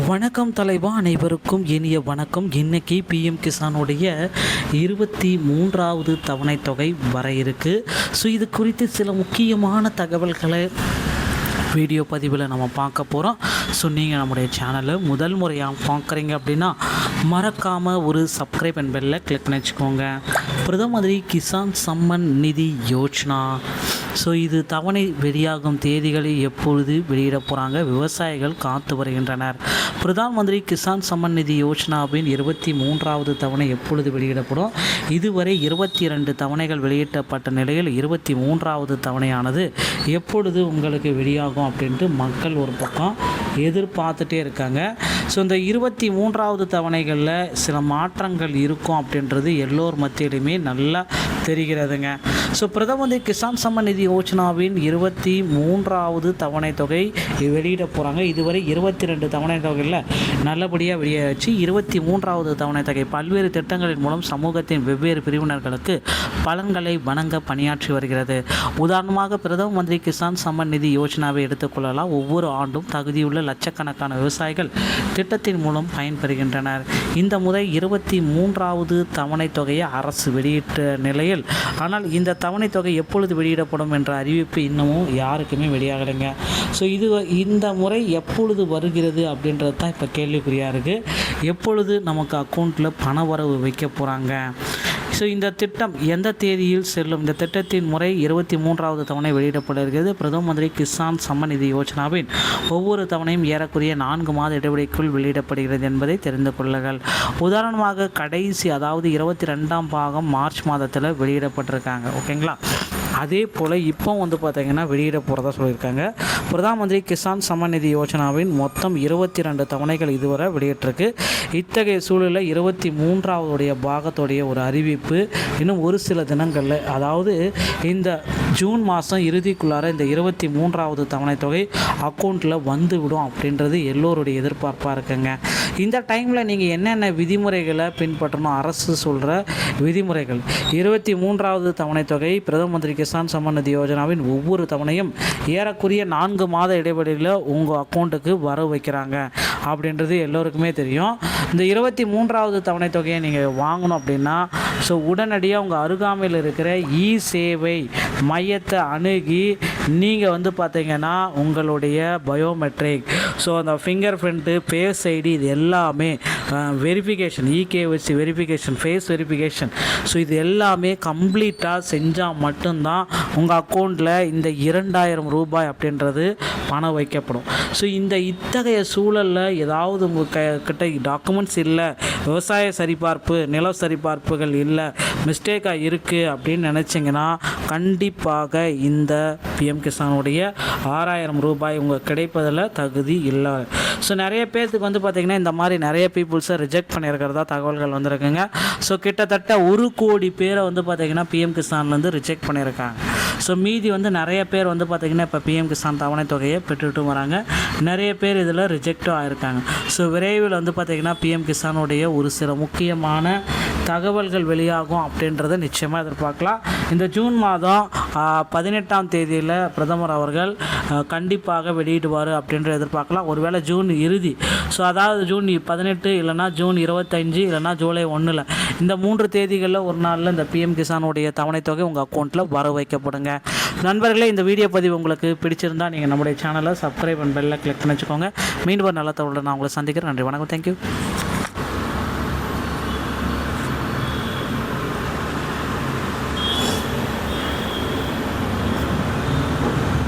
வணக்கம் தலைவா, அனைவருக்கும் இனிய வணக்கம். இன்னைக்கு பிஎம் கிசானுடைய 23வது தவணை தொகை வர இருக்கு. ஸோ இது குறித்து சில முக்கியமான தகவல்களை வீடியோ பதிவில் நம்ம பார்க்க போகிறோம். ஸோ நீங்கள் நம்முடைய சேனலை முதல் முறையாக பார்க்குறீங்க அப்படின்னா மறக்காமல் ஒரு சப்ஸ்கிரைப் அண்ட் பெல்லை கிளிக் பண்ணி வச்சுக்கோங்க. பிரதம மந்திரி கிசான் சம்மன் நிதி யோஜனா. ஸோ இது தவணை வெளியாகும் தேதிகளை எப்பொழுது வெளியிட போகிறாங்க, விவசாயிகள் காத்து வருகின்றனர். பிரதான் மந்திரி கிசான் சம்மன் நிதி யோஜனாவின் 23வது தவணை எப்பொழுது வெளியிடப்படும்? இதுவரை 22 தவணைகள் வெளியிடப்பட்ட நிலையில் 23வது தவணையானது எப்பொழுது உங்களுக்கு வெளியாகும் அப்படின்ட்டு மக்கள் ஒரு பக்கம் எதிர்பார்த்துட்டே இருக்காங்க. ஸோ இந்த 23வது தவணைகளில் சில மாற்றங்கள் இருக்கும் அப்படின்றது எல்லோர் மத்தியிலுமே நல்லா தெரிகிறதுங்க. ஸோ பிரதம மந்திரி கிசான் சம்மன் நிதி யோஜனாவின் 23வது தவணை தொகை வெளியிட போகிறாங்க. இதுவரை 22 தவணை தொகையில் நல்லபடியாக வெளியாச்சு. 23வது தவணை தொகை பல்வேறு திட்டங்களின் மூலம் சமூகத்தின் வெவ்வேறு பிரிவினர்களுக்கு பலன்களை வழங்க பணியாற்றி வருகிறது. உதாரணமாக பிரதம மந்திரி கிசான் சம்மன் நிதி யோஜனாவை எடுத்துக்கொள்ளலாம். ஒவ்வொரு ஆண்டும் தகுதியுள்ள லட்சக்கணக்கான விவசாயிகள் திட்டத்தின் மூலம் பயன்பெறுகின்றனர். இந்த முறை 23வது தவணை தொகையை அரசு வெளியிட்ட நிலையில், ஆனால் இந்த தவணை தொகை எப்பொழுது வெளியிடப்படும் என்ற அறிவிப்பு இன்னமும் யாருக்குமே வெளியாகலைங்க. ஸோ இந்த முறை எப்பொழுது வருகிறது அப்படின்றது தான் இப்போ கேள்விக்குறியாக இருக்குது. எப்பொழுது நமக்கு அக்கௌண்ட்டில் பண வரவு வைக்க போகிறாங்க? ஸோ இந்த திட்டம் எந்த தேதியில் செல்லும்? இந்த திட்டத்தின் முறை 23வது தவணை வெளியிடப்படுகிறது. பிரதம மந்திரி கிசான் சம்மன் நிதி யோஜனாவின் ஒவ்வொரு தவணையும் ஏறக்குறைய 4 மாத இடைவெளிக்குள் வெளியிடப்படுகிறது என்பதை தெரிந்து கொள்ளுங்கள். உதாரணமாக கடைசி, அதாவது 22ஆம் பாகம் மார்ச் மாதத்தில் வெளியிடப்பட்டிருக்காங்க. ஓகேங்களா? அதே போல் இப்போ பார்த்திங்கன்னா வெளியிட போகிறதா சொல்லியிருக்காங்க. பிரதான் மந்திரி கிசான் சம்மன் நிதி யோஜனாவின் மொத்தம் 22 தவணைகள் இதுவரை வெளியிட்டிருக்கு. இத்தகைய சூழலில் 23வது பாகத்துடைய ஒரு அறிவிப்பு இன்னும் ஒரு சில தினங்களில், அதாவது இந்த ஜூன் மாதம் இறுதிக்குள்ளார இந்த 23வது தவணை தொகை அக்கௌண்ட்டில் வந்துவிடும் அப்படின்றது எல்லோருடைய எதிர்பார்ப்பாக இருக்குங்க. இந்த டைமில் நீங்கள் என்னென்ன விதிமுறைகளை பின்பற்றணும், அரசு சொல்கிற விதிமுறைகள். 23வது தவணை தொகை பிரதம மந்திரி கிசான் சம்மன் நிதி யோஜனாவின் ஒவ்வொரு தவணையும் ஏறக்குறைய 4 மாத இடைவெளியில் உங்கள் அக்கௌண்ட்டுக்கு வர வைக்கிறாங்க அப்படின்றது எல்லோருக்குமே தெரியும். இந்த 23வது தவணை தொகையை நீங்கள் வாங்கணும் அப்படின்னா ஸோ உடனடியாக உங்கள் அருகாமையில் இருக்கிற இ சேவை மையத்தை அணுகி நீங்கள் பார்த்தீங்கன்னா உங்களுடைய பயோமெட்ரிக், ஸோ அந்த ஃபிங்கர் பிரிண்ட்டு, ஃபேஸ் ஐடி, இது எல்லாமே verification, eKYC verification, face verification, so இது எல்லாமே கம்ப்ளீட்டாக செஞ்சால் மட்டும்தான் உங்கள் அக்கௌண்ட்டில் இந்த 2000 ரூபாய் அப்படின்றது பணம் வைக்கப்படும். ஸோ இத்தகைய சூழலில் ஏதாவது உங்கள் கிட்ட டாக்குமெண்ட்ஸ் இல்லை, விவசாய சரிபார்ப்பு, நில சரிபார்ப்புகள் இல்லை, மிஸ்டேக்காக இருக்குது அப்படின்னு நினச்சிங்கன்னா கண்டிப்பாக இந்த பிஎம் கிசானுடைய 6000 ரூபாய் உங்கள் கிடைப்பதில் தகுதி இல்லை. ஸோ நிறைய பேர்த்துக்கு பார்த்திங்கன்னா இந்த மாதிரி நிறைய பீப்புள்ஸை ரிஜெக்ட் பண்ணியிருக்கிறதா தகவல்கள் வந்திருக்குங்க. ஸோ கிட்டத்தட்ட 1 கோடி பேரை பார்த்திங்கன்னா பிஎம் கிசான்லேருந்து ரிஜெக்ட் பண்ணியிருக்காங்க. ஸோ மீதி நிறைய பேர் பார்த்திங்கன்னா இப்போ பிஎம் கிசான் தவணை தொகையை பெற்றுட்டு வராங்க. நிறைய பேர் இதில் ரிஜெக்டும் ஆகிருக்காங்க. ஸோ விரைவில் பார்த்திங்கன்னா பிஎம் கிசானுடைய ஒரு சில முக்கியமான தகவல்கள் வெளியாகும் அப்படின்றத நிச்சயமாக எதிர்பார்க்கலாம். இந்த ஜூன் மாதம் 18ஆம் தேதியில் பிரதமர் அவர்கள் கண்டிப்பாக வெளியிடுவார் அப்படின்ற எதிர்பார்க்கலாம். ஒருவேளை ஜூன் இறுதி, ஸோ அதாவது ஜூன் 18 இல்லைனா ஜூன் 25 இல்லைனா ஜூலை 1, இந்த 3 தேதிகளில் ஒரு நாளில் இந்த பிஎம் கிசானுடைய தவணை தொகை உங்கள் அக்கௌண்ட்டில் வர வைக்கப்படுங்க. நண்பர்களே, இந்த வீடியோ பதிவு உங்களுக்கு பிடிச்சிருந்தால் நீங்கள் நம்முடைய சேனலை சப்ஸ்கிரைப் அண்ட் பெல்லை கிளிக் பண்ணி வச்சுக்கோங்க. மீண்டும் ஒரு நல்ல தகவலுடன் நான் உங்களை சந்திக்கிறேன். நன்றி, வணக்கம், தேங்க்யூ.